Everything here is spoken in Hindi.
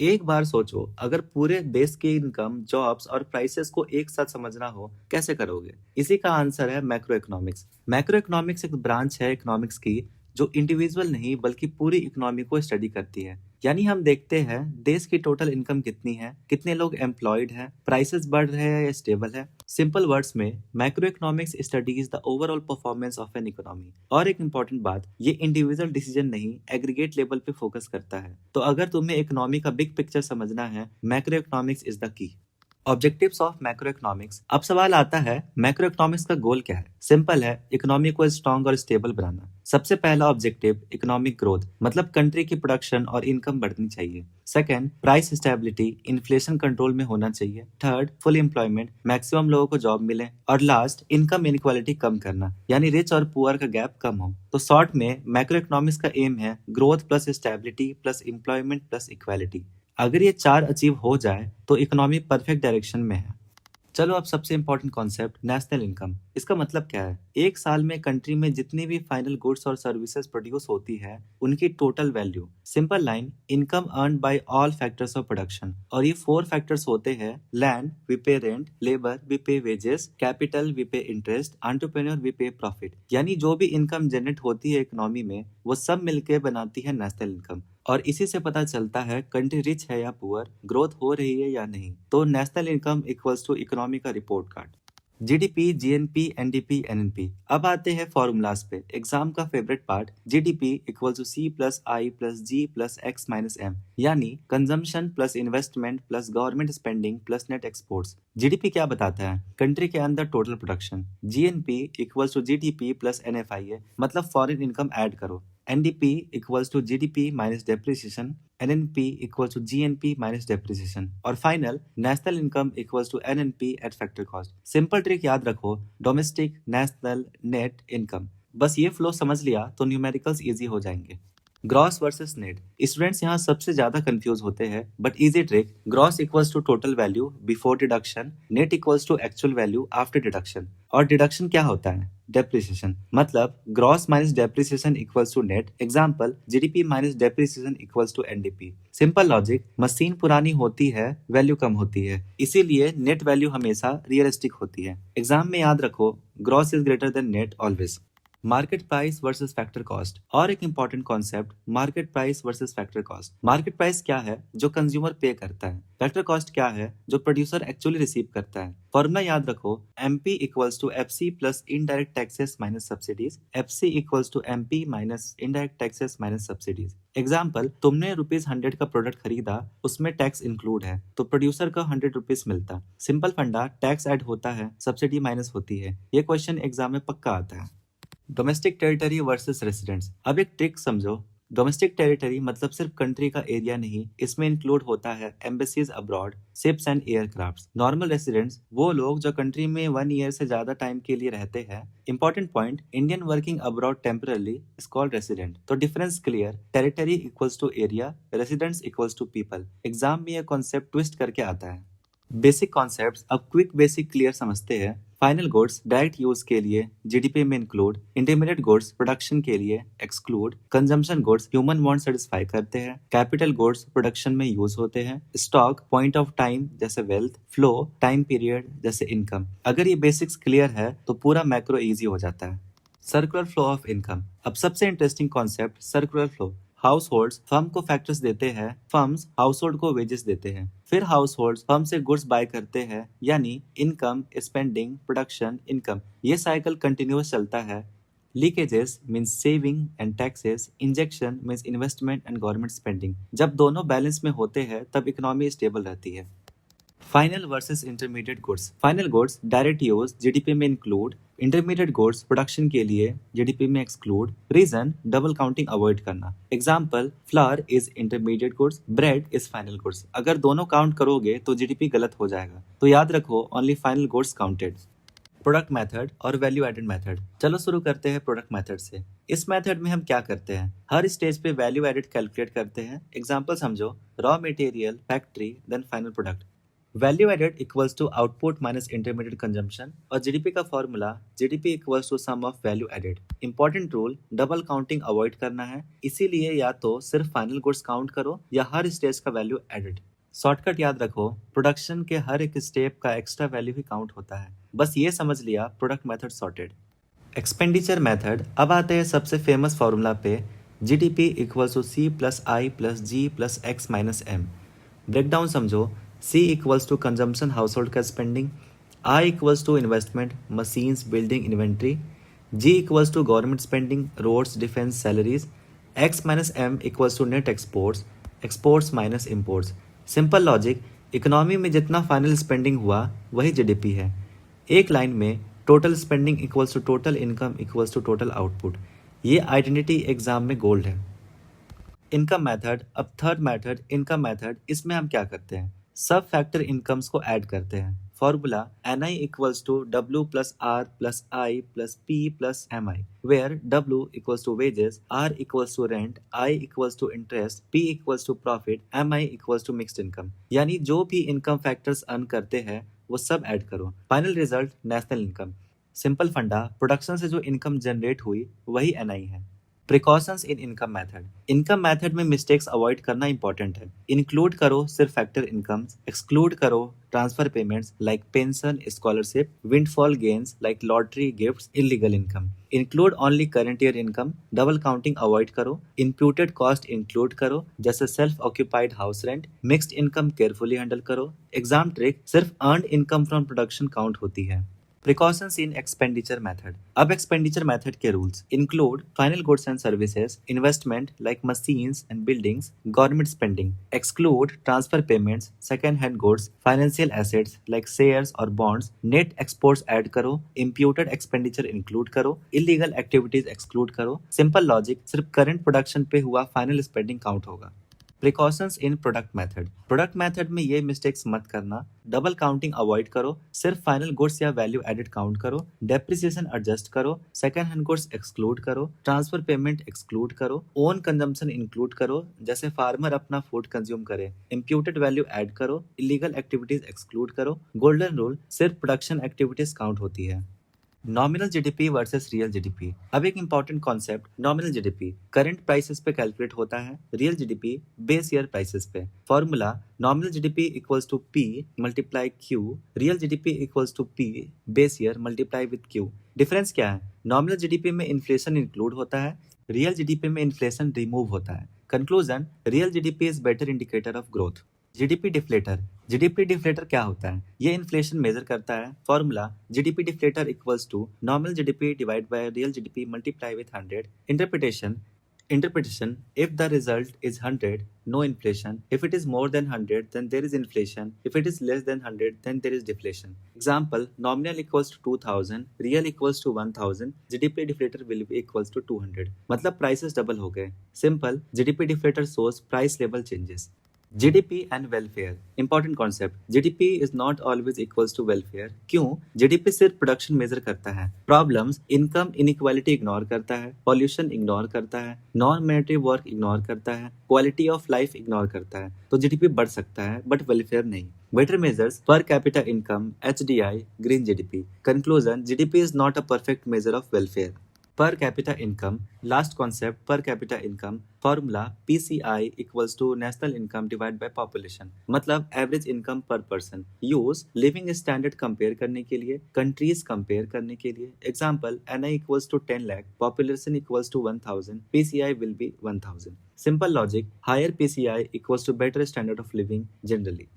एक बार सोचो, अगर पूरे देश की इनकम, जॉब्स और प्राइसेस को एक साथ समझना हो, कैसे करोगे? इसी का आंसर है मैक्रो इकोनॉमिक्स। मैक्रो इकोनॉमिक्स एक ब्रांच है इकोनॉमिक्स की जो इंडिविजुअल नहीं बल्कि पूरी इकोनॉमी को स्टडी करती है। यानी हम देखते हैं देश की टोटल इनकम कितनी है, कितने लोग एम्प्लॉयड हैं, प्राइसेस बढ़ रहे हैं या स्टेबल है। सिंपल वर्ड्स में macro economics studies the overall performance of an economy. और एक इम्पॉर्टेंट बात, ये इंडिविजुअल डिसीजन नहीं, एग्रीगेट लेवल पे फोकस करता है। तो अगर तुम्हें इकोनॉमी का बिग पिक्चर समझना है, macro economics is the key. Objectives of macro economics. अब सवाल आता है, मैक्रो इकोनॉमिक्स का गोल क्या है? सिंपल है, इकोनॉमी को स्ट्रॉन्ग और स्टेबल बनाना। सबसे पहला ऑब्जेक्टिव इकोनॉमिक ग्रोथ, मतलब कंट्री की प्रोडक्शन और इनकम बढ़नी चाहिए। Second, price stability, inflation control में होना चाहिए। थर्ड, फुल एम्प्लॉयमेंट, मैक्सिमम लोगों को जॉब मिले। और लास्ट, इनकम इनक्वालिटी कम करना, यानी रिच और पुअर का गैप कम हो। तो शॉर्ट में मैक्रो इकोनॉमिक्स का एम है growth plus stability plus employment plus equality. अगर ये चार अचीव हो जाए तो इकोनॉमी परफेक्ट डायरेक्शन में है। चलो अब सबसे इंपॉर्टेंट कॉन्सेप्ट, नेशनल इनकम। इसका मतलब क्या है? एक साल में कंट्री में जितनी भी फाइनल गुड्स और सर्विसेज प्रोड्यूस होती है, उनकी total value. Simple line, income earn by all factors of production. और ये 4 फैक्टर्स होते हैं, लैंड वी पे रेंट, लेबर वी पे वेजेस, कैपिटल वी पे इंटरेस्ट, एंटरप्रेन्योर वी पे प्रॉफिट। यानी जो भी इनकम जनरेट होती है इकोनॉमी में, वो सब मिलकर बनाती है नेशनल इनकम। और इसी से पता चलता है कंट्री रिच है या पुअर, ग्रोथ हो रही है या नहीं। तो national income equals to economy का report card. GDP, GNP, NDP, NNP. अब आते हैं फॉर्मूलाज पे, एग्जाम का favourite part. GDP equal to C plus I plus G plus X minus M, यानी consumption plus investment plus government spending plus net exports. GDP क्या बताता है? कंट्री के अंदर total production. GNP equal to GDP plus NFIA, मतलब फॉरेन इनकम ऐड करो। NDP equals to GDP minus depreciation, NNP equals to GNP minus depreciation. और final, national income equals to NNP at factor cost. Simple trick याद रखो, डोमेस्टिक, नेशनल, नेट, इनकम। बस ये फ्लो समझ लिया तो न्यूमेरिकल्स इजी हो जाएंगे। ग्रॉस वर्सेस नेट, स्टूडेंट्स यहाँ सबसे ज्यादा कंफ्यूज होते हैं, but easy trick. Gross equals to total value before deduction, net equals to actual value after deduction. और डिडक्शन क्या होता है? डेप्रिसिएशन। मतलब gross minus depreciation equals to net. Example, GDP minus depreciation equals to NDP. Simple logic, machine पुरानी होती है, वैल्यू कम होती है, इसीलिए नेट वैल्यू हमेशा रियलिस्टिक होती है। एग्जाम में याद रखो, gross is greater than net always. Market price versus factor cost. और एक important concept, market price versus factor cost. Market price क्या है? जो कंज्यूमर पे करता है। फैक्टर कॉस्ट क्या है? जो प्रोड्यूसर एक्चुअली रिसीव करता है। फॉर्मूला याद रखो, MP equals to FC plus indirect taxes minus subsidies. FC equals to MP minus indirect taxes minus subsidies. Example, तुमने ₹100 का प्रोडक्ट खरीदा, उसमें टैक्स इंक्लूड है, तो प्रोड्यूसर का ₹100 मिलता। सिंपल फंडा, टैक्स ऐड होता है, सब्सिडी माइनस होती है। ये क्वेश्चन एग्जाम में पक्का आता है। Domestic territory versus residents. अब एक ट्रिक समझो, डोमेस्टिक टेरिटरी मतलब सिर्फ कंट्री का एरिया नहीं, इसमें इंक्लूड होता है embassies abroad, ships and aircrafts. Normal residents वो लोग जो कंट्री में 1 ईयर से ज्यादा टाइम के लिए रहते हैं। Important point, Indian working abroad temporarily is called resident. तो difference clear, territory equals to area, residents equals to people. Exam में यह कॉन्सेप्ट ट्विस्ट करके आता है। बेसिक कॉन्सेप्ट्स अब क्विक बेसिक क्लियर समझते हैं। फाइनल गुड्स डायरेक्ट यूज के लिए जीडीपी में इंक्लूड, इंटरमीडिएट गुड्स प्रोडक्शन के लिए exclude, consumption goods human want satisfy करते हैं, कैपिटल गुड्स प्रोडक्शन में यूज होते हैं, स्टॉक पॉइंट ऑफ टाइम जैसे वेल्थ, फ्लो टाइम पीरियड जैसे इनकम। अगर ये बेसिक्स क्लियर है तो पूरा मैक्रो इजी हो जाता है। Circular flow of income. अब सबसे interesting concept, circular flow. House hold firm को फैक्टर्स देते हैं, फर्म्स हाउस होल्ड को वेजेस देते हैं, फिर हाउस होल्ड फर्म से गुड्स बाय करते हैं, यानी इनकम, स्पेंडिंग, प्रोडक्शन, इनकम। ये साइकिल कंटिन्यूस चलता है। Leakages means saving and taxes, injection means investment and government spending. जब दोनों बैलेंस में होते हैं तब इकोनॉमी स्टेबल रहती है। Final versus intermediate goods. Final goods direct use GDP में इंक्लूड, इंटरमीडिएट गुड्स प्रोडक्शन के लिए जीडीपी में exclude. Reason, double counting avoid करना। Example, flour is intermediate goods, bread is final goods. अगर दोनों काउंट करोगे तो जीडीपी गलत हो जाएगा, तो याद रखो only final goods counted. Product method और वैल्यू एडेड मेथड। चलो शुरू करते हैं प्रोडक्ट मेथड से। इस मेथड में हम क्या करते हैं? हर स्टेज पे वैल्यू एडेड कैलकुलेट करते हैं। एग्जांपल समझो, raw material, factory, then final product. Value added equals to output minus intermediate consumption और जीडीपी का formula GDP equals to sum of value added. Important rule, double counting avoid करना है, इसीलिए या तो सिर्फ फाइनल गुड्स काउंट करो या हर स्टेज का वैल्यू एडेड। शॉर्टकट याद रखो, प्रोडक्शन के हर एक स्टेप का एक्स्ट्रा वैल्यू भी काउंट होता है। बस ये समझ लिया, product method sorted. Expenditure method. अब आते हैं सबसे फेमस फॉर्मूला पे, GDP equals to C plus I plus G plus X minus M. Breakdown समझो, C equals to consumption household का spending, I equals to investment machines building inventory, G equals to government spending roads defense salaries, X minus M equals to net exports minus imports। Simple logic, economy में जितना फाइनल स्पेंडिंग हुआ वही जीडीपी है। एक लाइन में total spending equals to total income equals to total output. ये आइडेंटिटी एग्जाम में गोल्ड है। Income method. अब थर्ड मेथड इनकम मेथड, इसमें हम क्या करते हैं, सब फैक्टर इनकम्स को ऐड करते हैं। Formula NI equals to W plus R plus I plus P plus MI, where W equals to wages, R equals to rent, I equals to interest, P equals to profit, MI equals to mixed income. यानी जो भी इनकम फैक्टर्स अर्न करते हैं वो सब ऐड करो, final result national income. Simple फंडा, प्रोडक्शन से जो इनकम जनरेट हुई वही NI है। प्रिकॉशंस इन इनकम मेथड। इनकम मेथड में मिस्टेक्स अवॉइड करना इंपॉर्टेंट है। इंक्लूड करो सिर्फ फैक्टर इनकम्स, एक्सक्लूड करो transfer payments like pension, scholarship, windfall gains like lottery gifts, illegal income. Include only current year income, double counting avoid करो, इम्प्यूटेड कॉस्ट इंक्लूड करो जैसे self occupied house rent, mixed income carefully handle करो। एग्जाम ट्रिक, सिर्फ earned income from production count होती है। प्रिकॉशंस इन एक्सपेंडिचर मेथड। अब एक्सपेंडिचर मेथड के rules include final goods and services, investment like machines and buildings, government spending. Exclude transfer payments, second hand goods, financial assets like shares और बॉन्ड्स। नेट एक्सपोर्ट्स ऐड करो, इम्प्यूटेड एक्सपेंडिचर इंक्लूड करो, इलीगल एक्टिविटीज एक्सक्लूड करो। सिंपल लॉजिक, सिर्फ करंट प्रोडक्शन पे हुआ फाइनल स्पेंडिंग काउंट होगा। प्रिकॉशंस इन प्रोडक्ट मेथड। प्रोडक्ट मेथड में ये मिस्टेक्स मत करना, डबल काउंटिंग अवॉइड करो, सिर्फ फाइनल गुड्स या वैल्यू एडेड काउंट करो, डेप्रिसिएशन एडजस्ट करो, सेकंड हैंड गुड्स एक्सक्लूड करो, ट्रांसफर पेमेंट एक्सक्लूड करो, ओन कंजम्पशन इंक्लूड करो जैसे फार्मर अपना फूड कंज्यूम करे, इम्प्यूटेड वैल्यू ऐड करो, इलीगल एक्टिविटीज एक्सक्लूड करो। गोल्डन रूल, सिर्फ प्रोडक्शन एक्टिविटीज काउंट होती है। Nominal GDP versus real GDP. अब एक important concept, nominal GDP current prices पे कैलकुलेट होता है, real GDP base year prices पे। Formula nominal GDP equals to P multiply Q, real GDP equals to P base year multiply with Q। Difference क्या है, नॉमिनल जीडीपी में इन्फ्लेशन इंक्लूड होता है, रियल जीडीपी में इन्फ्लेशन रिमूव होता है। Conclusion, real GDP is better indicator of growth. GDP deflator. GDP deflator क्या होता है, ये इन्फ्लेशन मेजर करता है। Formula GDP deflator equals to nominal GDP divide by real GDP multiply with 100। Interpretation, if the result is 100, no inflation. If it is more than 100, then there is inflation. If it is less than 100, then there is deflation. Example, nominal equals to 2000, real equals to 1000, GDP deflator will be equals to 200. मतलब prices double हो गए। Simple, GDP deflator shows price level changes। GDP and welfare. Important concept, GDP is not always equals to welfare. क्यों, जीडीपी सिर्फ प्रोडक्शन मेजर करता है, प्रॉब्लम्स इनकम इनइक्वालिटी इग्नोर करता है, पॉल्यूशन इग्नोर करता है, नॉन मॉनेटरी वर्क इग्नोर करता है, क्वालिटी ऑफ लाइफ इग्नोर करता है। तो जीडीपी बढ़ सकता है बट वेलफेयर नहीं। Better measures, per capita income, HDI, green GDP. Conclusion, GDP is not a perfect measure of welfare. Per capita income, last concept, per capita income. Formula PCI equals to national income divide by population, मतलब average income per person. Use living standard compare करने के लिए, कंट्रीज कंपेयर करने के लिए। Example, NI equals to 10 lakh, population equals to 1000, PCI will be 1000। Simple logic, higher PCI equals to better standard of living generally.